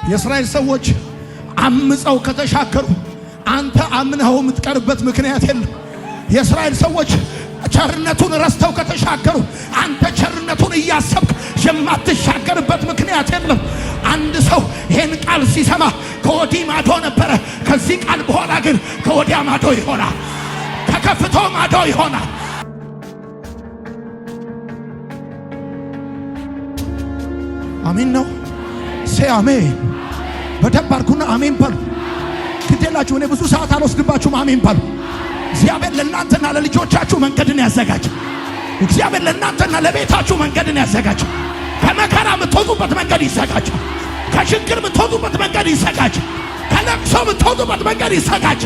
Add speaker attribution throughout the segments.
Speaker 1: የእስራኤል ሰዎች አምፀው ከተሻገሩ አንተ አምነኸው የምትቀርበት ምክንያት የለም። የእስራኤል ሰዎች ቸርነቱን ረስተው ከተሻገሩ አንተ ቸርነቱን እያሰብክ የማትሻገርበት ምክንያት የለም። አንድ ሰው ይህን ቃል ሲሰማ ከወዲህ ማዶ ነበረ፣ ከዚህ ቃል በኋላ ግን ከወዲያ ማዶ ይሆናል፣ ከከፍቶ ማዶ ይሆናል። አሜን ነው። ሴ አሜን። በደንብ አድርጉና አሜን በሉ። ግዴላችሁ፣ እኔ ብዙ ሰዓት አልወስድባችሁም። አሜን በሉ። እግዚአብሔር ለእናንተና ለልጆቻችሁ መንገድን ያዘጋጅ። እግዚአብሔር ለእናንተና ለቤታችሁ መንገድን ያዘጋጅ። ከመከራ የምትወጡበት መንገድ ይዘጋጅ። ከችግር የምትወጡበት መንገድ ይዘጋጅ። ከለቅሶ የምትወጡበት መንገድ ይዘጋጅ።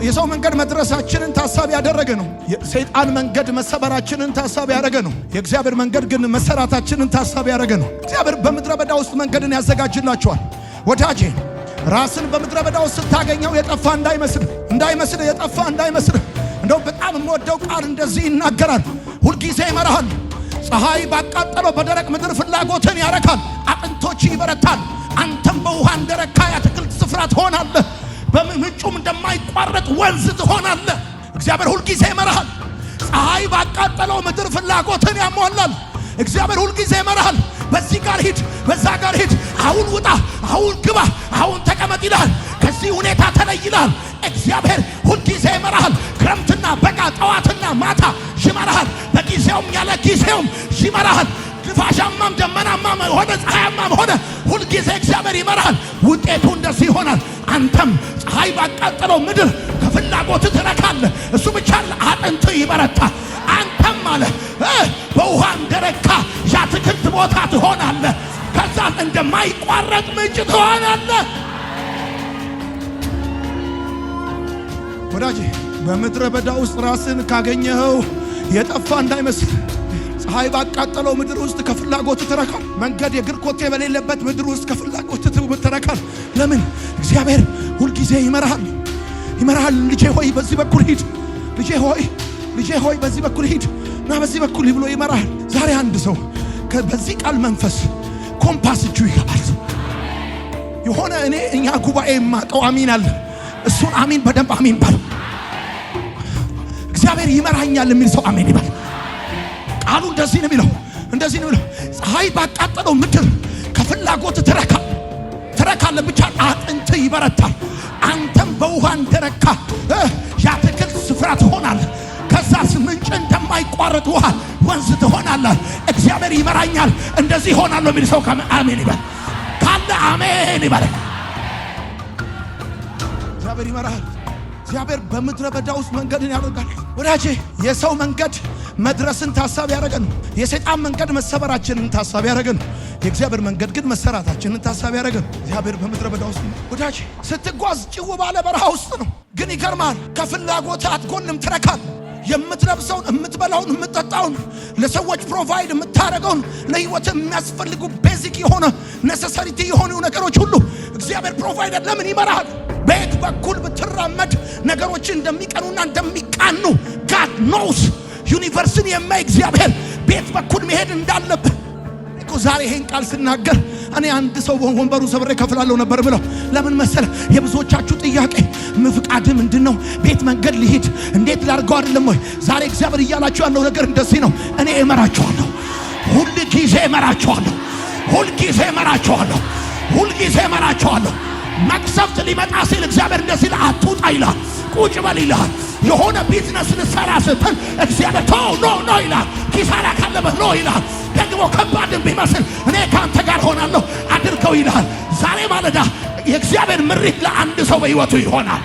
Speaker 1: የሰው መንገድ መድረሳችንን ታሳቢ ያደረገ ነው። የሰይጣን መንገድ መሰበራችንን ታሳቢ ያደረገ ነው። የእግዚአብሔር መንገድ ግን መሰራታችንን ታሳቢ ያደረገ ነው። እግዚአብሔር በምድረ በዳ ውስጥ መንገድን ያዘጋጅላችኋል። ወዳጄ ራስን በምድረ በዳ ውስጥ ስታገኘው የጠፋ እንዳይመስልህ የጠፋ እንዳይመስልህ። እንደው በጣም የምወደው ቃል እንደዚህ ይናገራል። ሁልጊዜ ይመራሃል። ፀሐይ ባቃጠለው በደረቅ ምድር ፍላጎትን ያረካል። አጥንቶች ይበረታል። አንተም በውሃ እንደረካ የአትክልት ስፍራ ትሆናለህ። በምንጩም እንደማይቋረጥ ወንዝ ትሆናለህ። እግዚአብሔር ሁልጊዜ ይመራሃል። ፀሐይ ባቃጠለው ምድር ፍላጎትን ያሟላል። እግዚአብሔር ሁልጊዜ ይመራሃል። በዚህ ጋር ሂድ፣ በዛ ጋር ሂድ፣ አሁን ውጣ፣ አሁን ግባ፣ አሁን ተቀመጥ ይልሃል። ከዚህ ሁኔታ ተለይ ይልሃል። እግዚአብሔር ሁልጊዜ ይመራሃል። ክረምትና በጋ፣ ጠዋትና ማታ ይመራሃል። በጊዜውም ያለ ጊዜውም ይመራሃል። ንፋሻማም ደመናማም ሆነ ፀሐያማም ሆነ ሁልጊዜ እግዚአብሔር ይመራሃል። ውጤቱ እንደዚህ ይሆናል። አንተም ፀሐይ ባቃጠለው ምድር ከፍላጎት ትረካለህ። እሱ ብቻ አጥንት ይበረታል። አንተም ማለት በውሃ እንደረካ የአትክልት ቦታ ትሆናለህ። ከዛ እንደማይቋረጥ ምንጭ ትሆናለህ። ወዳጄ በምድረ በዳ ውስጥ ራስን ካገኘኸው የጠፋ እንዳይመስል። ፀሐይ ባቃጠለው ምድር ውስጥ ከፍላጎት ትረካል። መንገድ የእግር ኮቴ በሌለበት ምድር ውስጥ ከፍላጎት ትረካል። ለምን? እግዚአብሔር ሁልጊዜ ይመራሃል። ልጄ ሆይ በዚህ በኩል ሂድ፣ ልጄ ሆይ በዚህ በኩል ሂድ እና በዚህ በኩል ብሎ ይመራሃል። ዛሬ አንድ ሰው በዚህ ቃል መንፈስ ኮምፓስ እጁ ይገባል። የሆነ እኛ ጉባኤ የማቀው አሚን አለ። እሱን አሚን በደንብ አሚን ባል። እግዚአብሔር ይመራኛል የሚል ሰው አሜን ይባል። ቃሉ እንደዚህ ነው የሚለው። ፀሐይ ባቃጠለው ምድር ከፍላጎት ትረካለህ። ብቻ አጥንት ይበረታል። አንተም በውሃ እንደረካ የአትክልት ስፍራ ትሆናለህ። ከዛስ ምንጭ እንደማይቋረጥ ውሃ ወንዝ ትሆናለህ። እግዚአብሔር ይመራኛል እንደዚህ ሆናለሁ የሚል ሰው አሜን ይባል። ካለ አሜን ይባል። እግዚአብሔር ይመራሃል። እግዚአብሔር በምድረ በዳ ውስጥ መንገድን ያደርጋል። ወዳጄ የሰው መንገድ መድረስን ታሳቢ ያደረገ ነው። የሰይጣን መንገድ መሰበራችንን ታሳቢ ያደረገ ነው። የእግዚአብሔር መንገድ ግን መሰራታችንን ታሳቢ ያደረገ ነው። እግዚአብሔር በምድረ በዳ ውስጥ ወዳጄ ስትጓዝ ጭው ባለ በረሃ ውስጥ ነው። ግን ይገርማል፣ ከፍላጎት አትጎንም፣ ትረካል። የምትለብሰውን፣ የምትበላውን፣ የምትጠጣውን፣ ለሰዎች ፕሮቫይድ የምታደርገውን፣ ለህይወት የሚያስፈልጉ ቤዚክ የሆነ ኔሰሰሪቲ የሆኑ ነገሮች ሁሉ እግዚአብሔር ፕሮቫይድ ለምን ይመራሃል። በየት በኩል ብትራመድ ነገሮች እንደሚቀኑና እንደሚቃኑ ጋድ ኖውስ። ዩኒቨርስን የማይ እግዚአብሔር ቤት በኩል መሄድ እንዳለብህ እኮ ዛሬ ይሄን ቃል ስናገር እኔ አንድ ሰው ወንበሩ ሰብሬ ከፍላለሁ ነበር ብለው። ለምን መሰለ? የብዙዎቻችሁ ጥያቄ ፍቃድ ምንድነው? ቤት መንገድ ልሂድ እንዴት ላርገው አይደለም ወይ? ዛሬ እግዚአብሔር እያላችሁ ያለው ነገር እንደዚህ ነው። እኔ እመራችኋለሁ፣ ሁል ጊዜ እመራችኋለሁ፣ መቅሰፍት ሊመጣ ሲል እግዚአብሔር እንደዚህ ይላል፣ አትውጣ ይላል፣ ቁጭ በል ይላል። የሆነ ቢዝነስ ልሰራ ስትል እግዚአብሔር ኖ ይላል። ኪሳራ ካለበት ኖ ይላል። ደግሞ ከባድም ቢመስል እኔ ካንተ ጋር ሆናለሁ አድርገው ይላል። ዛሬ ማለዳ የእግዚአብሔር ምሪት ለአንድ ሰው በሕይወቱ ይሆናል።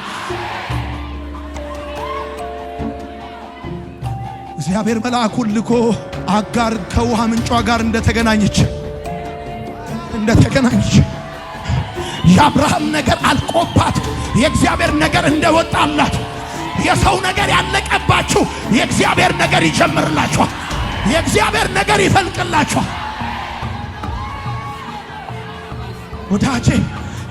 Speaker 1: እግዚአብሔር መልአኩን ልኮ አጋር ከውሃ ምንጯ ጋር እንደተገናኘች የአብርሃም ነገር አልቆባት የእግዚአብሔር ነገር እንደወጣላት። የሰው ነገር ያለቀባችሁ የእግዚአብሔር ነገር ይጀምርላችኋል። የእግዚአብሔር ነገር ይፈልቅላችኋል። ወዳጄ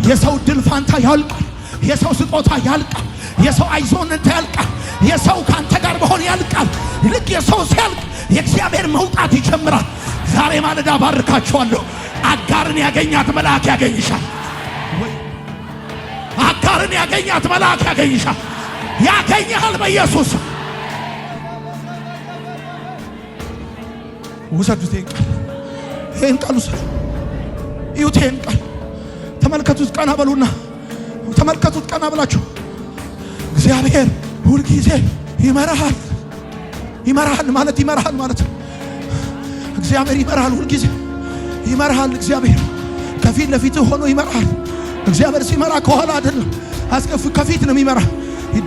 Speaker 1: የሰው ድል ፋንታ ያልቃል። የሰው ስጦታ ያልቃል። የሰው አይዞነት ያልቃል። የሰው ካንተ ጋር መሆን ያልቃል። ልክ የሰው ሲያልቅ የእግዚአብሔር መውጣት ይጀምራል። ዛሬ ማለዳ ባርካችኋለሁ። አጋርን ያገኛት መልአክ ያገኝሻል። አጋርን ያገኛት መልአክ ያገኝሻል። ያገኝሃል በኢየሱስ። ውሰዱት ይሄን ቃል ውሰዱ። እዩት ይሄን ቃል ተመልከቱት። ቀና በሉና ተመልከቱት። ቀና ብላችሁ እግዚአብሔር ሁልጊዜ ይመራሃል። ይመራሃል ማለት ይመራሃል ማለት ነው። እግዚአብሔር ይመራሃል፣ ሁልጊዜ ይመራሃል። እግዚአብሔር ከፊት ለፊት ሆኖ ይመራሃል። እግዚአብሔር ሲመራ ከኋላ አይደለም፣ ከፊት ነው የሚመራ።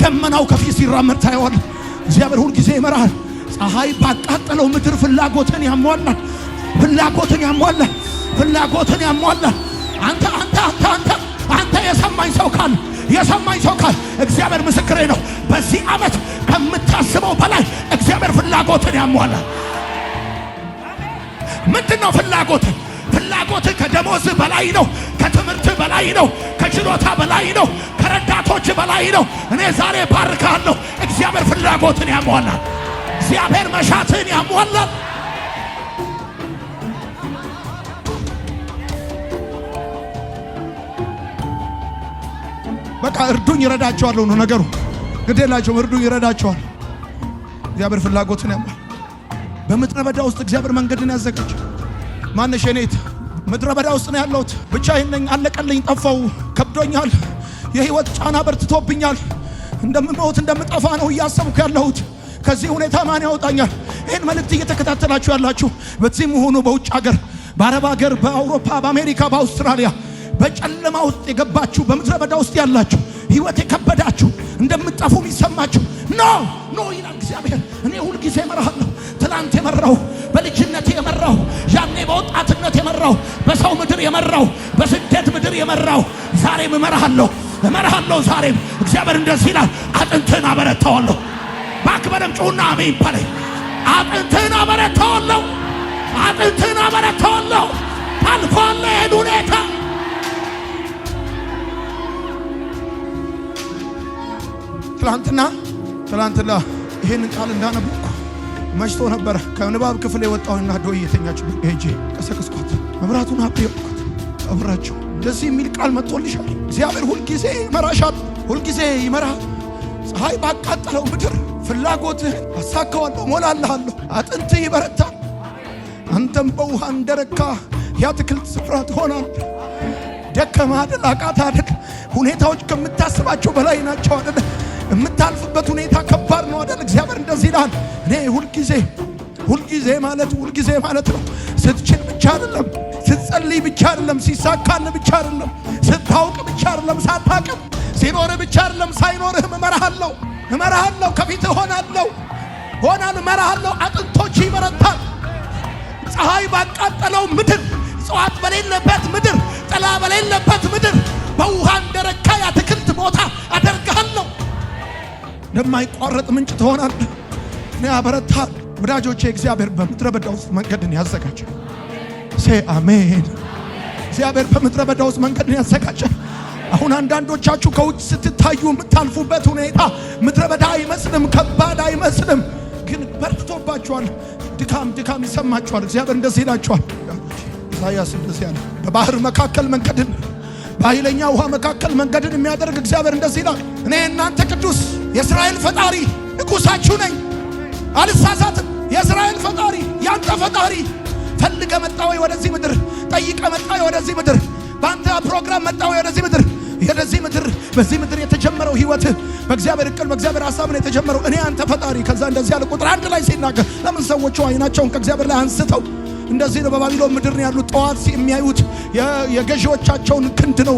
Speaker 1: ደመናው ከፊት ሲራመድ ታየዋለህ። እግዚአብሔር ሁልጊዜ ይመራሃል። ፀሐይ ባቃጠለው ምድር ፍላጎትን ያሟላል። ፍላጎትን ያሟላል። ፍላጎትን ያሟላል። አንተ የሰማኝ ሰው ካለ እግዚአብሔር ምስክሬ ነው። በዚህ ዓመት ከምታስበው በላይ እግዚአብሔር ፍላጎትን ያሟላል። ምንድነው ፍላጎትን? ፍላጎትን ከደሞዝ በላይ ነው። ከትምህርት በላይ ነው። ከችሎታ በላይ ነው። ከረዳቶች በላይ ነው። እኔ ዛሬ ባርካለሁ። እግዚአብሔር ፍላጎትን ያሟላል። እግዚአብሔር መሻትን ያሟላል። በቃ እርዱኝ ይረዳቸዋለሁ ነው ነገሩ። ግዴላቸውም እርዱኝ ይረዳቸዋል። እግዚአብሔር ፍላጎትን ያሟላል። በምድረ በዳ ውስጥ እግዚአብሔር መንገድን ያዘጋጅ። ማነሽ የኔት ምድረ በዳ ውስጥ ነው ያለሁት። ብቻዬን ነኝ፣ አለቀልኝ፣ ጠፋው፣ ከብዶኛል፣ የህይወት ጫና በርትቶብኛል፣ እንደምሞት እንደምጠፋ ነው እያሰብኩ ያለሁት። ከዚህ ሁኔታ ማን ያወጣኛል? ይህን መልእክት እየተከታተላችሁ ያላችሁ በዚህም ሆኑ በውጭ ሀገር፣ በአረብ ሀገር፣ በአውሮፓ፣ በአሜሪካ፣ በአውስትራሊያ በጨለማ ውስጥ የገባችሁ፣ በምድረ በዳ ውስጥ ያላችሁ፣ ህይወት የከበዳችሁ፣ እንደምትጠፉ የሚሰማችሁ ኖ ይላል እግዚአብሔር። እኔ ሁልጊዜ እመራሃለሁ። ትላንት የመራው፣ በልጅነት የመራው፣ ያኔ በወጣትነት የመራው፣ በሰው ምድር የመራው፣ በስደት ምድር የመራው፣ ዛሬም እመራሃለሁ። ዛሬም እግዚአብሔር እንደዚህ ይላል፣ አጥንትን አበረታዋለሁ። ባክበረም ጩና አሜን በለኝ። አጥንትን አበረታዋለሁ። ታልፏል ይሄን ሁኔታ። ትላንትና ይሄንን ቃል እንዳነበብኩ መሽቶ ነበር። ከንባብ ክፍል የወጣውና ዶይ የተኛች ሄጄ ቀሰቀስኳት። መብራቱን አብየኳት። አብራቸው እንደዚህ የሚል ቃል መጥቶልሻል። እግዚአብሔር ሁልጊዜ ይመራሻል። ሁልጊዜ ይመራሃል። ፀሐይ ባቃጠለው ምድር ፍላጎትህን አሳካዋለሁ፣ ሞላለሃለሁ። አጥንትህ ይበረታል። አንተም በውሃ እንደረካ የአትክልት ስፍራ ትሆናለህ። ደከመህ አይደል? አቃተህ አይደል? ሁኔታዎች ከምታስባቸው በላይ ናቸው አይደል? የምታልፍበት ሁኔታ ከባድ ነው አይደል? እግዚአብሔር እንደዚህ ይላል፣ እኔ ሁልጊዜ ማለት ነው። ስትችል ብቻ አይደለም፣ ስትጸልይ ብቻ አይደለም፣ ሲሳካል ብቻ አይደለም፣ ስታውቅ ብቻ አይደለም፣ ሳታውቅም፣ ሲኖር ብቻ አይደለም፣ ሳይኖርህም እመራሃለሁ። ከፊትህ ሆናለሁ፣ እመራሃለሁ። አጥንቶች ይበረታል። ፀሐይ ባቃጠለው ምድር፣ እጽዋት በሌለበት ምድር፣ ጥላ በሌለበት ምድር በውሃ እንደረካ የአትክልት ቦታ አደርግሃለሁ። እንደማይቋረጥ ምንጭ ትሆናለህ። እኔ አበረታል። ወዳጆቼ እግዚአብሔር በምድረ በዳ ውስጥ መንገድን ያዘጋጃል። አሜን። እግዚአብሔር በምድረ በዳ ውስጥ መንገድን ያዘጋጃል። አሁን አንዳንዶቻችሁ ከውጭ ስትታዩ የምታልፉበት ሁኔታ ምድረ በዳ አይመስልም፣ ከባድ አይመስልም፣ ግን በርትቶባችኋል። ድካም ይሰማችኋል። እግዚአብሔር እንደዚህ ይላችኋል። ኢሳይያስ እንደዚህ ያለ በባህር መካከል መንገድን፣ በኃይለኛ ውሃ መካከል መንገድን የሚያደርግ እግዚአብሔር እንደዚህ ይላል፣ እኔ እናንተ ቅዱስ የእስራኤል ፈጣሪ ንጉሳችሁ ነኝ። አልሳሳትም። የእስራኤል ፈጣሪ፣ ያንተ ፈጣሪ። ፈልገ መጣ ወይ ወደዚህ ምድር? ጠይቀ መጣ ወይ ወደዚህ ምድር? በአንተ ፕሮግራም መጣ ወይ ወደዚህ ምድር? በዚህ ምድር የተጀመረው ህይወት በእግዚአብሔር እቅድ በእግዚአብሔር ሐሳብ ነው የተጀመረው። እኔ አንተ ፈጣሪ። ከዛ እንደዚህ ያለ ቁጥር 1 ላይ ሲናገር ለምን ሰዎቹ አይናቸውን ከእግዚአብሔር ላይ አንስተው እንደዚህ ነው በባቢሎን ምድር ነው ያሉት። ጠዋት የሚያዩት የገዢዎቻቸውን ክንድ ነው።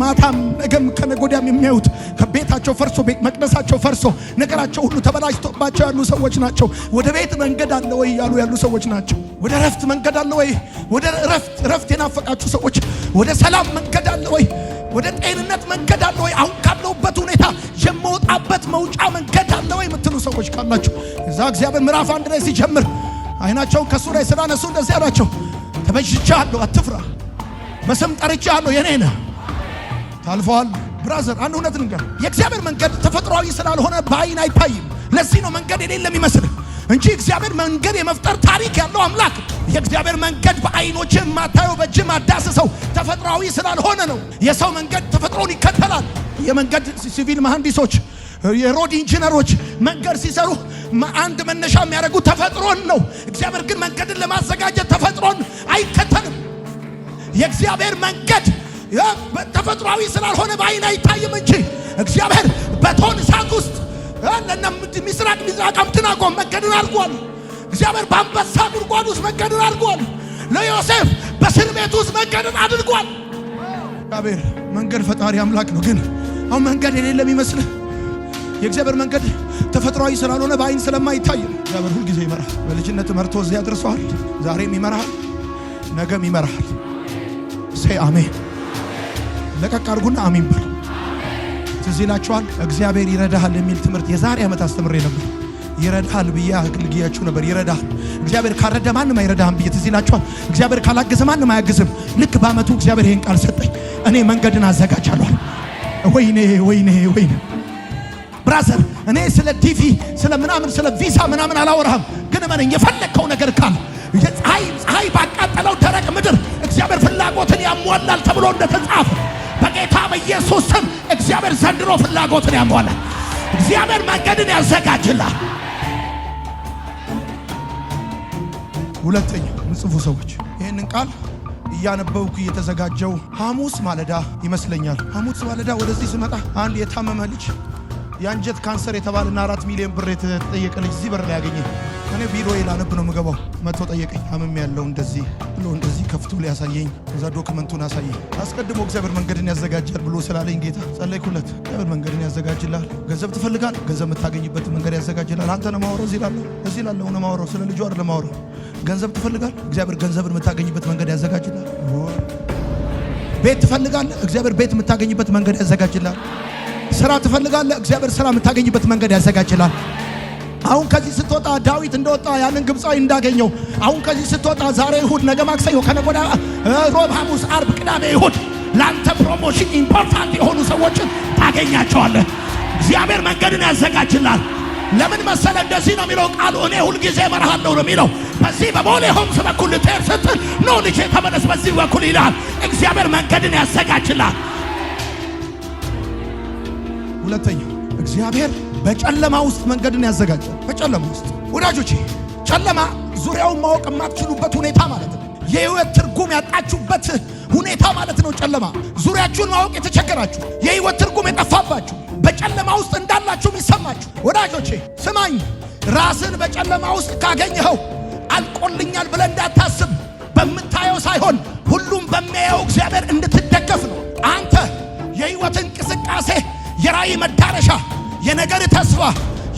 Speaker 1: ማታም ነገም ከነገ ወዲያም የሚያዩት ከቤታቸው ፈርሶ ቤት መቅደሳቸው ፈርሶ ነገራቸው ሁሉ ተበላሽቶባቸው ያሉ ሰዎች ናቸው። ወደ ቤት መንገድ አለ ወይ ያሉ ሰዎች ናቸው። ወደ ረፍት መንገድ አለ ወይ? ወደ ረፍት የናፈቃችሁ ሰዎች ወደ ሰላም መንገድ አለ ወይ? ወደ ጤንነት መንገድ አለ ወይ? አሁን ካለውበት ሁኔታ የመውጣበት መውጫ መንገድ አለ ወይ የምትሉ ሰዎች ካላችሁ እዛ እግዚአብሔር ምዕራፍ 1 ላይ ሲጀምር አይናቸውን ከሱ ላይ ስላነሱ እንደዚህ አላቸው፣ ተበጅቻለሁ፣ አትፍራ፣ በስም ጠርቻለሁ፣ የኔ ነህ፣ ታልፈዋል። ብራዘር አንድ እውነት ልንገር፣ የእግዚአብሔር መንገድ ተፈጥሯዊ ስላልሆነ በአይን አይታይም። ለዚህ ነው መንገድ የሌለ የሚመስልህ። እንጂ እግዚአብሔር መንገድ የመፍጠር ታሪክ ያለው አምላክ። የእግዚአብሔር መንገድ በአይኖች የማታየው በእጅ ማዳሰሰው ተፈጥሯዊ ስላልሆነ ነው። የሰው መንገድ ተፈጥሮን ይከተላል። የመንገድ ሲቪል መሐንዲሶች፣ የሮድ ኢንጂነሮች መንገድ ሲሰሩ አንድ መነሻ የሚያደርጉት ተፈጥሮን ነው። እግዚአብሔር ግን መንገድን ለማዘጋጀት ተፈጥሮን አይከተልም። የእግዚአብሔር መንገድ ተፈጥሯዊ ስላልሆነ በአይን አይታይም እንጂ እግዚአብሔር በቶን እሳት ውስጥ ምስራቅ አብደናጎን መንገድን አድርጓል። እግዚአብሔር በአንበሳ ጉድጓድ ውስጥ መንገድን አድርጓል። ለዮሴፍ በእስር ቤት ውስጥ መንገድን አድርጓል። እግዚአብሔር መንገድ ፈጣሪ አምላክ ነው። ግን አሁን መንገድ የሌለ የሚመስልህ የእግዚአብሔር መንገድ ተፈጥሯዊ ስላልሆነ በአይን ስለማይታይ እግዚአብሔር ሁልጊዜ ይመራል። በልጅነት መርቶ እዚያ ያደርሰዋል። ዛሬም ይመራል፣ ነገም ይመራል። ሴ አሜን። ለቀቅ አድርጉና አሜን በሉ። ትዝ ይላችኋል እግዚአብሔር ይረዳሃል የሚል ትምህርት የዛሬ ዓመት አስተምሬ ነበር። ይረዳሃል ብዬ አገልግያችሁ ነበር። ይረዳሃል። እግዚአብሔር ካልረዳ ማንም አይረዳህም ብዬ ትዝ ይላችኋል። እግዚአብሔር ካላገዘ ማንም አያግዝም። ልክ በዓመቱ እግዚአብሔር ይሄን ቃል ሰጠኝ። እኔ መንገድን አዘጋጃለሁ። ወይኔ ወይኔ ወይኔ ብራዘር፣ እኔ ስለ ዲቪ ስለ ምናምን ስለ ቪዛ ምናምን አላወራህም። ግን እመነኝ የፈለግከው ነገር ካለ ፀሐይ ባቃጠለው ደረቅ ምድር እግዚአብሔር ፍላጎትን ያሟላል ተብሎ እንደተጻፈ በጌታ በኢየሱስ ስም እግዚአብሔር ዘንድሮ ፍላጎትን ያሟላል። እግዚአብሔር መንገድን ያዘጋጅላል። ሁለተኛ ምጽፉ ሰዎች ይህንን ቃል እያነበብኩ እየተዘጋጀው ሐሙስ ማለዳ ይመስለኛል። ሐሙስ ማለዳ ወደዚህ ስመጣ አንድ የታመመ ልጅ የአንጀት ካንሰር የተባለና 4 ሚሊዮን ብር የተጠየቀ ልጅ እዚህ በር ላይ ያገኘኝ። እኔ ቢሮዬ ላነብ ነው የምገባው። መጥቶ ጠየቀኝ። አመም ያለው እንደዚህ ብሎ እንደዚህ ከፍቶ ሊያሳየኝ ከዛ ዶክመንቱን አሳየኝ። አስቀድሞ እግዚአብሔር መንገድን ያዘጋጃል ብሎ ስላለኝ ጌታ ጸለይኩለት። እግዚአብሔር መንገድን ያዘጋጅላል። ገንዘብ ትፈልጋለህ? ገንዘብ የምታገኝበት መንገድ ያዘጋጅላል። አንተ ነው ማወራው። እዚህ ላለው ነው ማወራው። ስለ ልጁ አይደለም ማወራው። ገንዘብ ትፈልጋለህ? እግዚአብሔር ገንዘብን የምታገኝበት መንገድ ያዘጋጅላል። ቤት ትፈልጋለህ? እግዚአብሔር ቤት የምታገኝበት መንገድ ያዘጋጅላል። ስራ ትፈልጋለህ? እግዚአብሔር ስራ የምታገኝበት መንገድ ያዘጋጅላል። አሁን ከዚህ ስትወጣ ዳዊት እንደወጣ ያንን ግብፃዊ እንዳገኘው አሁን ከዚህ ስትወጣ ዛሬ እሁድ፣ ነገ ማክሰኞ፣ ከነገ ወዲያ ሮብ፣ ሐሙስ፣ አርብ፣ ቅዳሜ፣ እሁድ ለአንተ ፕሮሞሽን ኢምፖርታንት የሆኑ ሰዎችን ታገኛቸዋለህ። እግዚአብሔር መንገድን ያዘጋጅላል። ለምን መሰለ? እንደዚህ ነው የሚለው ቃሉ። እኔ ሁልጊዜ እመራሃለሁ ነው የሚለው። በዚህ በቦሌ ሆምስ በኩል ልትሄድ ስትል ኖ ልጄ ተመለስ በዚህ በኩል ይልሃል። እግዚአብሔር መንገድን ያዘጋጅላል። ሁለተኛው እግዚአብሔር በጨለማ ውስጥ መንገድን ያዘጋጃል። በጨለማ ውስጥ ወዳጆቼ፣ ጨለማ ዙሪያውን ማወቅ የማትችሉበት ሁኔታ ማለት ነው። የህይወት ትርጉም ያጣችሁበት ሁኔታ ማለት ነው። ጨለማ ዙሪያችሁን ማወቅ የተቸገራችሁ፣ የህይወት ትርጉም የጠፋባችሁ፣ በጨለማ ውስጥ እንዳላችሁ የሚሰማችሁ ወዳጆቼ ስማኝ። ራስን በጨለማ ውስጥ ካገኘኸው አልቆልኛል ብለህ እንዳታስብ። በምታየው ሳይሆን ሁሉም በሚያየው እግዚአብሔር እንድትደገፍ ነው። አንተ የህይወት እንቅስቃሴ የራእይ መዳረሻ የነገር ተስፋ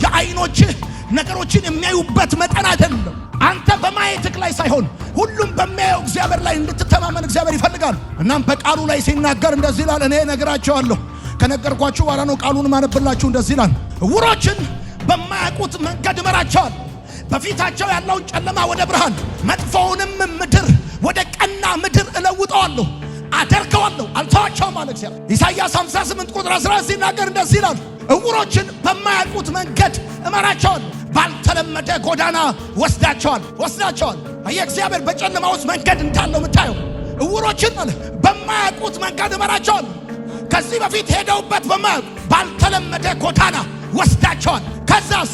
Speaker 1: የአይኖችህ ነገሮችን የሚያዩበት መጠን አይደለም። አንተ በማየትህ ላይ ሳይሆን ሁሉም በሚያየው እግዚአብሔር ላይ እንድትተማመን እግዚአብሔር ይፈልጋል። እናም በቃሉ ላይ ሲናገር እንደዚህ ይላል። እኔ ነግራቸዋለሁ። ከነገርኳችሁ በኋላ ነው ቃሉን ማነብላችሁ። እንደዚህ ይላል። ዕውሮችን በማያውቁት መንገድ እመራቸዋለሁ። በፊታቸው ያለውን ጨለማ ወደ ብርሃን፣ መጥፎውንም ምድር ወደ ቀና ምድር እለውጠዋለሁ፣ አደርገዋለሁ፣ አልተዋቸውም አለ እግዚአብሔር። ኢሳይያስ 58 ቁጥር 11 ሲናገር እንደዚህ ይላል። ዕውሮችን በማያውቁት መንገድ እመራቸዋለሁ፣ ባልተለመደ ጎዳና ወስዳቸዋል። እግዚአብሔር በጨለማ ውስጥ መንገድ እንዳለው የምታየው ዕውሮችን አለ በማያውቁት መንገድ እመራቸዋለሁ። ከዚህ በፊት ሄደውበት በማያውቁ ባልተለመደ ጎዳና ወስዳቸዋል። ከዛስ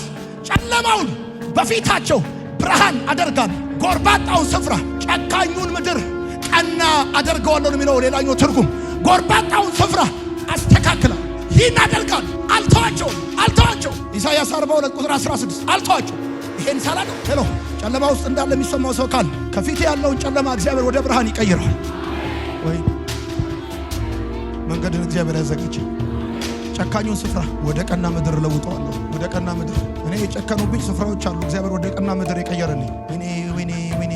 Speaker 1: ጨለማውን በፊታቸው ብርሃን አደርጋለሁ፣ ጎርባጣውን ስፍራ ጨካኙን ምድር ቀና አደርገዋለሁ የሚለው ሌላኛው ትርጉም። ጎርባጣውን ስፍራ አስተካክላለሁ። ይህን አደርጋለሁ፣ አልተዋቸው። ኢሳይያስ 42 ቁጥር 16 አልተዋቸው። ይሄን ሳላደርግ ሄሎ ጨለማ ውስጥ እንዳለ የሚሰማው ሰው ካለ ከፊት ያለውን ጨለማ እግዚአብሔር ወደ ብርሃን ይቀይራል። ወይ መንገድን እግዚአብሔር ያዘጋጃል። ጨካኙን ስፍራ ወደ ቀና ምድር ለውጠዋለሁ። ወደ ቀና ምድር እኔ የጨከኑብኝ ስፍራዎች አሉ። እግዚአብሔር ወደ ቀና ምድር የቀየረልኝ። ወይኔ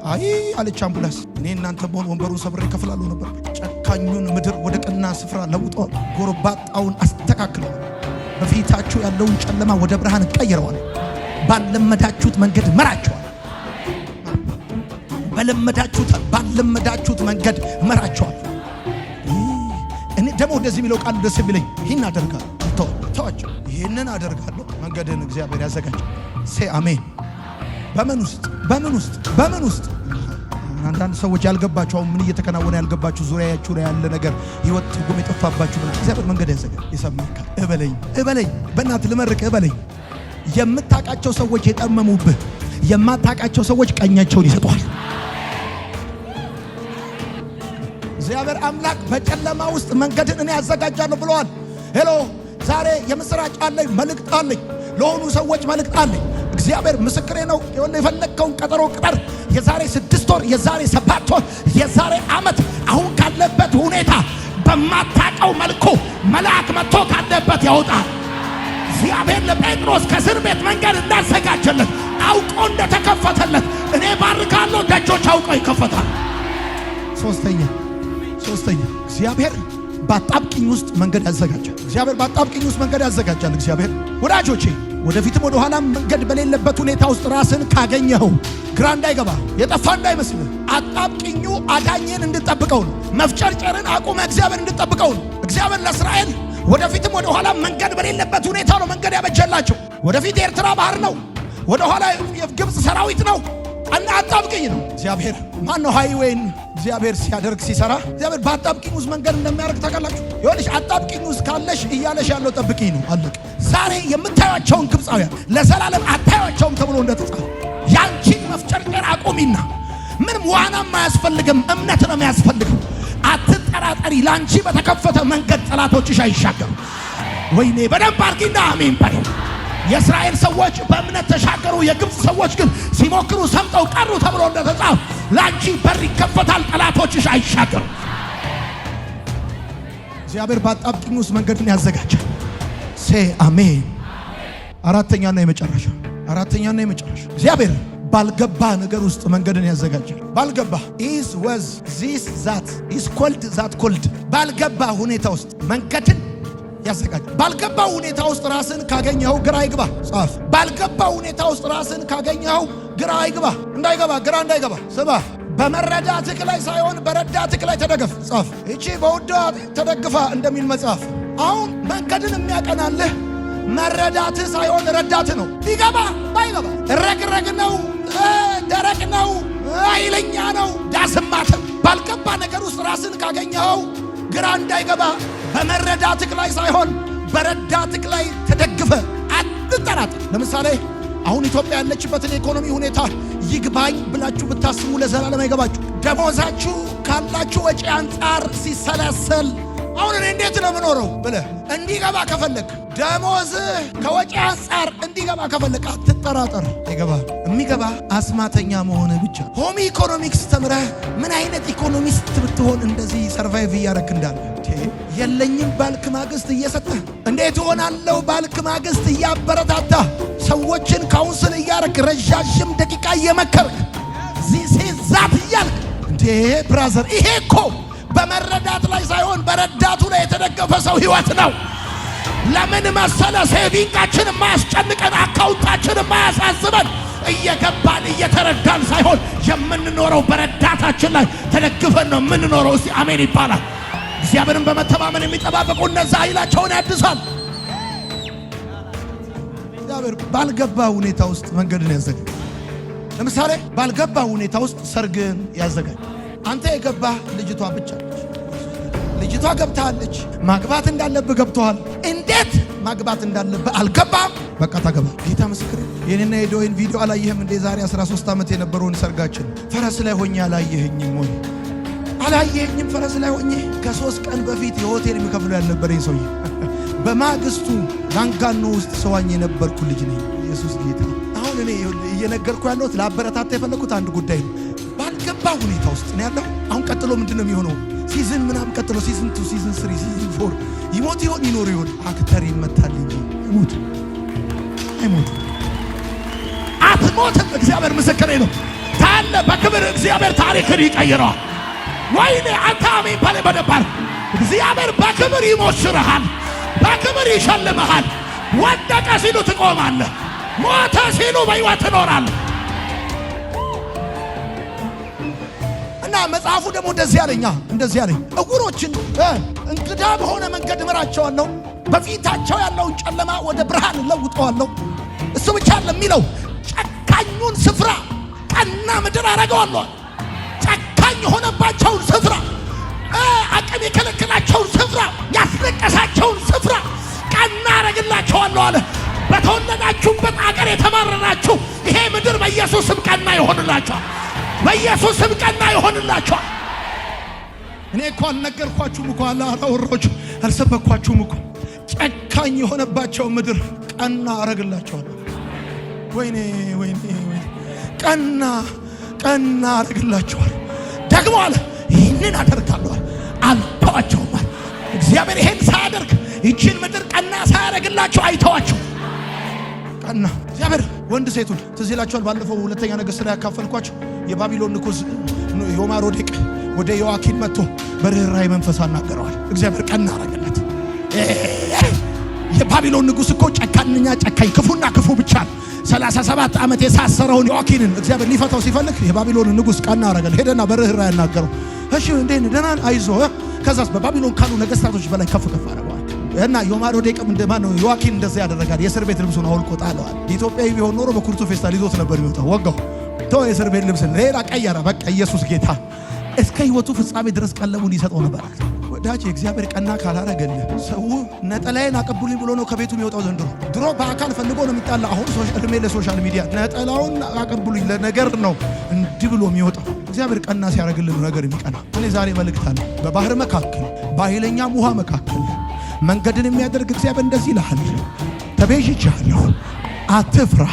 Speaker 1: አይ አለች አምቡላንስ። እኔ እናንተ በሆን ወንበሩን ሰብሬ ከፍላለሁ ነበር። ጨካኙን ምድር ወደ ቀና ስፍራ ለውጠዋለሁ። ጎርባጣውን አስተካክለዋል። በፊታችሁ ያለውን ጨለማ ወደ ብርሃን ቀይረዋል። ባለመዳችሁት መንገድ መራቸዋል። ባለመዳችሁት መንገድ መራቸዋል። እኔ ደግሞ እንደዚህ የሚለው ቃል ደስ የሚለኝ ይህን አደርጋለሁ። ተዋቸው። ይህንን አደርጋለሁ። መንገድን እግዚአብሔር ያዘጋጃል። ሴ አሜን። በምን ውስጥ አንዳንድ ሰዎች ያልገባቸው ምን እየተከናወነ ያልገባችሁ ዙሪያችሁ ላይ ያለ ነገር ህይወት ትርጉም የጠፋባችሁ ብላ እግዚአብሔር መንገድ ያዘጋል። የሰማካ እበለኝ በእናትህ ልመርቅ እበለኝ። የምታውቃቸው ሰዎች የጠመሙብህ፣ የማታውቃቸው ሰዎች ቀኛቸውን ይሰጧል። እግዚአብሔር አምላክ በጨለማ ውስጥ መንገድን እኔ ያዘጋጃለሁ ብለዋል። ሄሎ ዛሬ የምስራች አለኝ፣ መልእክት አለኝ፣ ለሆኑ ሰዎች መልእክት አለኝ። እግዚአብሔር ምስክሬ ነው። የፈለግከውን ቀጠሮ ቅጠር። የዛሬ 6 ወር፣ የዛሬ 7 ወር፣ የዛሬ ዓመት አሁን ካለበት ሁኔታ በማታውቀው መልኩ መልአክ መጥቶ ካለበት ያወጣል። እግዚአብሔር ለጴጥሮስ ከእስር ቤት መንገድ እንዳዘጋጀለት አውቆ እንደተከፈተለት እኔ ባርካለሁ። ደጆች አውቀው ይከፈታል። ሶስተኛ እግዚአብሔር በአጣብቂኝ ውስጥ መንገድ ያዘጋጃል። እግዚአብሔር ወዳጆቼ ወደፊትም ወደ ኋላም መንገድ በሌለበት ሁኔታ ውስጥ ራስን ካገኘኸው ግራ እንዳይገባ፣ የጠፋ እንዳይመስልህ። አጣብቂኙ አዳኝን እንድጠብቀው ነው። መፍጨርጨርን አቁመ እግዚአብሔር እንድጠብቀው ነው። እግዚአብሔር ለእስራኤል ወደፊትም ወደ ኋላም መንገድ በሌለበት ሁኔታ ነው መንገድ ያበጀላቸው። ወደፊት የኤርትራ ባህር ነው፣ ወደ ኋላ የግብፅ ሰራዊት ነው እና አጣብቂኝ ነው። እግዚአብሔር ማነው ሃይዌይን እግዚአብሔር ሲያደርግ ሲሰራ እግዚአብሔር በአጣብቂኝ ውስጥ መንገድ እንደሚያደርግ ታውቃላችሁ። ይኸውልሽ አጣብቂኝ ውስጥ ካለሽ እያለሽ ያለው ጠብቂኝ ነው። አለቀ። ዛሬ የምታዩቸውን ግብፃውያን ለዘላለም አታዩቸውም ተብሎ እንደተጻፈ ያንቺን መፍጨርጨር አቁሚና፣ ምንም ዋናም አያስፈልግም፣ እምነት ነው የሚያስፈልገው። አትጠራጠሪ። ላንቺ በተከፈተ መንገድ ጠላቶችሽ አይሻገሩ። ወይኔ በደንብ አርጊና አሜን በይ። የእስራኤል ሰዎች በእምነት ተሻገሩ፣ የግብፅ ሰዎች ግን ሲሞክሩ ሰምጠው ቀሩ ተብሎ እንደተጻፈ ላንቺ በር ይከፈታል፣ ጠላቶችሽ አይሻገሩ። እግዚአብሔር በአጣብቂኝ ውስጥ መንገድን ያዘጋጃል። ሴ አሜን። አራተኛና የመጨረሻ እግዚአብሔር ባልገባ ነገር ውስጥ መንገድን ያዘጋጃል። ባልገባ ኢዝ ወዝ ዚስ ዛት ኢዝ ኮልድ ዛት ኮልድ ባልገባ ሁኔታ ውስጥ መንገድን ያዘጋጃል። ባልገባ ሁኔታ ውስጥ ራስን ካገኘኸው ግራ አይግባ። ጻፍ። ባልገባ ሁኔታ ውስጥ ራስን ካገኘኸው ግራ አይግባ። ግራ እንዳይገባ ስማ። በመረዳትህ ላይ ሳይሆን በረዳትህ ላይ ተደገፍ። ጻፍ። እቺ በውዷ ተደግፋ እንደሚል መጽሐፍ። አሁን መንገድን የሚያቀናልህ መረዳትህ ሳይሆን ረዳትህ ነው። ቢገባ ባይገባ ረግረግ ነው፣ ደረቅ ነው፣ ኃይለኛ ነው፣ ዳስማትም። ባልገባ ነገር ውስጥ ራስን ካገኘኸው ግራ እንዳይገባ በመረዳትህ ላይ ሳይሆን በረዳትህ ላይ ተደግፈ አትጠራጠር። ለምሳሌ አሁን ኢትዮጵያ ያለችበትን የኢኮኖሚ ሁኔታ ይግባኝ ብላችሁ ብታስቡ ለዘላለም አይገባችሁ። ደሞዛችሁ ካላችሁ ወጪ አንጻር ሲሰላሰል አሁን እኔ እንዴት ነው የምኖረው ብለህ እንዲገባ ከፈለክ፣ ደሞዝህ ከወጪ አንጻር እንዲገባ ከፈለክ አትጠራጠር። ይገባል። የሚገባ አስማተኛ መሆንህ ብቻ። ሆም ኢኮኖሚክስ ተምረህ ምን አይነት ኢኮኖሚስት ብትሆን እንደዚህ ሰርቫይቭ እያረክ እንዳለ የለኝም ባልክ ማግስት እየሰጠህ እንዴት ሆናለሁ ባልክ ማግስት እያበረታታ ሰዎችን ካውንስል እያረክ ረዣዥም ደቂቃ እየመከርክ ዛት እያልክ እንዴ ብራዘር፣ ይሄ እኮ በመረዳት ላይ ሳይሆን በረዳቱ ላይ የተደገፈ ሰው ህይወት ነው። ለምን መሰለ? ሴቪንጋችን የማያስጨንቀን፣ አካውንታችን የማያሳስበን፣ እየገባን እየተረዳን ሳይሆን የምንኖረው በረዳታችን ላይ ተደግፈን ነው የምንኖረው። እስቲ አሜን ይባላል። እግዚአብሔርን በመተማመን የሚጠባበቁ እነዛ ኃይላቸውን ያድሳል። እግዚአብሔር ባልገባ ሁኔታ ውስጥ መንገድን ያዘጋጅ። ለምሳሌ ባልገባ ሁኔታ ውስጥ ሰርግን ያዘጋጅ። አንተ የገባ ልጅቷ ብቻ ነች። ልጅቷ ገብታለች። ማግባት እንዳለብህ ገብተዋል። እንዴት ማግባት እንዳለብህ አልገባም። በቃ ታገባ። ጌታ ምስክር። የኔና የዶይን ቪዲዮ አላየህም እንዴ? ዛሬ 13 ዓመት የነበረውን ሰርጋችን ፈረስ ላይ ሆኜ አላየኸኝም ወይ? አላየኸኝም? ፈረስ ላይ ሆኜ ከ3 ቀን በፊት የሆቴል የሚከፍለው ያልነበረኝ ሰውዬ በማግስቱ ላንጋኖ ውስጥ ሰዋኝ የነበርኩ ልጅ ነኝ። ኢየሱስ ጌታ። አሁን እኔ እየነገርኩ ያለሁት ለአበረታታ የፈለኩት አንድ ጉዳይ ነው። ባልገባ ሁኔታ ውስጥ ነው ያለው። አሁን ቀጥሎ ምንድነው የሚሆነው? ሲዝን ምናምን ቀጥሎ ሲዝን 2 ሲዝን 3 ሲዝን 4 ይሞት ይሆን ይኖር ይሆን? አክተር ይመታል እንጂ ይሞት አይሞት አትሞትም። እግዚአብሔር ምስክሬ ነው። ታለ በክብር እግዚአብሔር ታሪክን ይቀይረዋል። ወይኔ አንተ አሜን ባለ በደባር እግዚአብሔር በክብር ይሞሽርሃል፣ በክብር ይሸልምሃል። ወደቀ ሲሉ ትቆማለህ፣ ሞተ ሲሉ በሕይወት ትኖራለህ። እና መጽሐፉ ደግሞ እንደዚህ ያለኝ እውሮችን እንግዳ በሆነ መንገድ እመራቸዋለሁ፣ በፊታቸው ያለውን ጨለማ ወደ ብርሃን እለውጠዋለሁ። እሱ ብቻ ለሚለው ጨካኙን ስፍራ ቀና ምድር አረገዋለሁ። ጨካኝ የሆነባቸውን ስፍራ፣ አቅም የከለከላቸውን ስፍራ፣ ያስለቀሳቸውን ስፍራ ቀና አረግላቸዋለሁ አለ። በተወለዳችሁበት አገር የተማረራችሁ ይሄ ምድር በኢየሱስ ስም ቀና ይሆንላችኋል። በኢየሱስ ስም ቀና ይሆንላችኋል። እኔ እኮ አልነገርኳችሁም እኮ አላወራችሁ አልሰበኳችሁም እኮ ጨካኝ የሆነባቸው ምድር ቀና አረግላቸዋለሁ። ወይኔ ወይኔ ወይኔ ቀና አረግላቸዋለሁ። ደግሞ አለ ይህንን አደርጋለሁ አልተዋቸውም። እግዚአብሔር ይሄን ሳያደርግ ይችን ምድር ቀና ሳያደርግላቸው አይተዋቸው። ቀና እግዚአብሔር ወንድ ሴቱን ትዝ ይላችኋል። ባለፈው ሁለተኛ ነገሥት ላይ ያካፈልኳችሁ የባቢሎን ንጉሥ ዮማሮዴቅ ወደ ዮአኪን መጥቶ በርኅራኄ መንፈስ አናገረዋል። እግዚአብሔር ቀና አረገለት። የባቢሎን ንጉሥ እኮ ጨካኝና ጨካኝ ክፉና ክፉ ብቻ 37 ዓመት የሳሰረውን ዮአኪንን እግዚአብሔር ሊፈታው ሲፈልግ የባቢሎን ንጉሥ ቀና አረገለት። ሄደና በርኅራኄ ያናገረው። እሺ እንዴት ደህና አይዞህ። ከዛስ በባቢሎን ካሉ ነገሥታቶች በላይ ከፍ አረገዋል። እና ዮማሮዴቅም እንደማን ነው ዮአኪን እንደዛ ያደረጋል። የእስር ቤት ልብሱን አውልቆ ጣለዋል። ኢትዮጵያዊ ቢሆን ኖሮ በኩርቱ ፌስታል ይዞት ነበር የሚወጣው። ወጋው ተው የእስር ቤት ልብስን ሌላ ቀየረ። በቃ ኢየሱስ ጌታ እስከ ሕይወቱ ፍጻሜ ድረስ ቀለቡን ይሰጠው ነበር። ወዳጅ እግዚአብሔር ቀና ካላረገልህ ሰው ነጠላዬን አቀብሉኝ ብሎ ነው ከቤቱ የሚወጣው። ዘንድሮ ድሮ በአካል ፈልጎ ነው የሚጣላ። አሁን እድሜ ለሶሻል ሚዲያ ነጠላውን አቀብሉኝ ለነገር ነው እንዲህ ብሎ የሚወጣው። እግዚአብሔር ቀና ሲያረግልን ነገር የሚቀና። እኔ ዛሬ መልእክት አለ። በባህር መካከል በኃይለኛም ውሃ መካከል መንገድን የሚያደርግ እግዚአብሔር እንደዚህ ይልሃል፣ ተቤዥቻለሁ፣ አትፍራ፣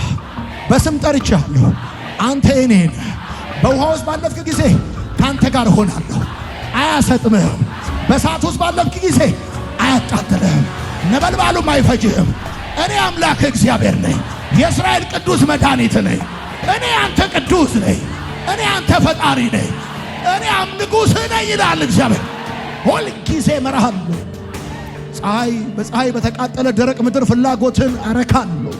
Speaker 1: በስም ጠርቻለሁ፣ አንተ እኔ ነህ። በውሃ ውስጥ ባለፍክ ጊዜ ካንተ ጋር እሆናለሁ፣ አያሰጥምህም። በእሳት ውስጥ ባለፍክ ጊዜ አያቃጥልህም፣ ነበልባሉም አይፈጅህም። እኔ አምላክ እግዚአብሔር ነኝ፣ የእስራኤል ቅዱስ መድኃኒት ነኝ። እኔ አንተ ቅዱስ ነኝ፣ እኔ አንተ ፈጣሪ ነኝ፣ እኔ ንጉሥህ ነኝ ይላል እግዚአብሔር። ሁል ጊዜ እመራሃለሁ። በፀሐይ በተቃጠለ ደረቅ ምድር ፍላጎትን አረካለሁ።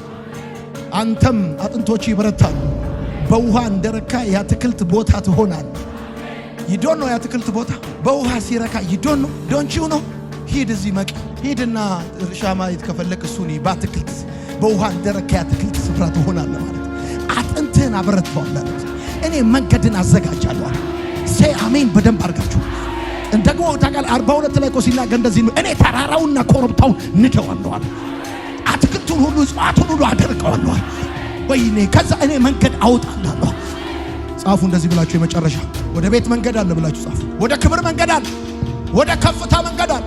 Speaker 1: አንተም አጥንቶች ይበረታሉ። በውሃ እንደረካ የአትክልት ቦታ ትሆናለህ። ይዶን ነው የአትክልት ቦታ በውሃ ሲረካ ይዶን ነው ዶንቺው ነው። ሂድ እዚህ ሂድና እርሻ ማየት ከፈለክ እሱን በአትክልት በውሃ እንደረካ የአትክልት ስፍራ ትሆናለህ ማለት አጥንትህን አበረታዋለሁ። እኔ መንገድን አዘጋጃለሁ። ሴ አሜን በደንብ አድርጋችሁ እንደገና ታቃል 42 ላይ ሲናገር እንደዚህ ነው። እኔ ተራራውና ኮረብታውን ንደዋለሁ፣ አትክልቱን ሁሉ እጽዋቱን ሁሉ አደርቀዋለሁ። ወይኔ ከዛ እኔ መንገድ አውጣለሁ። ጻፉ እንደዚህ ብላችሁ የመጨረሻ ወደ ቤት መንገድ አለ ብላችሁ ጻፉ። ወደ ክብር መንገድ አለ፣ ወደ ከፍታ መንገድ አለ፣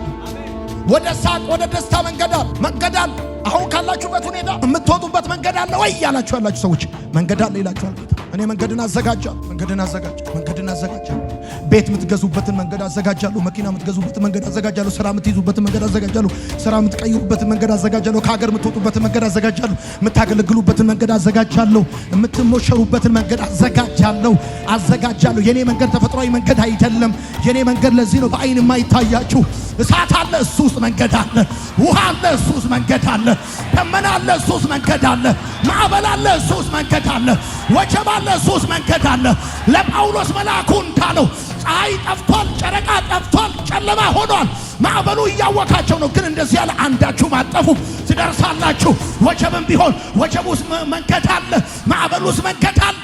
Speaker 1: ወደ ሳቅ ወደ ደስታ መንገድ አለ። አሁን ካላችሁበት ሁኔታ የምትወጡበት መንገድ አለ ወይ ያላችሁ ያላችሁ ሰዎች መንገድ አለ ይላችኋል። እኔ መንገድን አዘጋጃለሁ። ቤት የምትገዙበትን መንገድ አዘጋጃለሁ። መኪና የምትገዙበትን መንገድ አዘጋጃለሁ። ስራ የምትይዙበትን መንገድ አዘጋጃለሁ። ስራ የምትቀይሩበትን መንገድ አዘጋጃለሁ። ከሀገር የምትወጡበትን መንገድ አዘጋጃለሁ። የምታገለግሉበትን መንገድ አዘጋጃለሁ። የምትሞሸሩበትን መንገድ አዘጋጃለሁ። የኔ መንገድ ተፈጥሯዊ መንገድ አይደለም። የኔ መንገድ ለዚህ ነው በአይን የማይታያችሁ። እሳት አለ፣ እሱ ውስጥ መንገድ አለ። ውሃ አለ፣ እሱ ውስጥ መንገድ አለ። ደመና አለ፣ እሱ ውስጥ መንገድ አለ። ማዕበል አለ፣ እሱ ውስጥ መንገድ አለ። ወጀብ አለ፣ እሱ ውስጥ መንገድ አለ። ለጳውሎስ መልአኩ እንዳለው ፀሐይ ጠፍቷል፣ ጨረቃ ጠፍቷል፣ ጨለማ ሆኗል። ማዕበሉ እያወካቸው ነው። ግን እንደዚህ ያለ አንዳችሁ ማጠፉ ትደርሳላችሁ። ወጀብም ቢሆን ወጀብ ውስጥ መንገድ አለ፣ ማዕበል ውስጥ መንገድ አለ።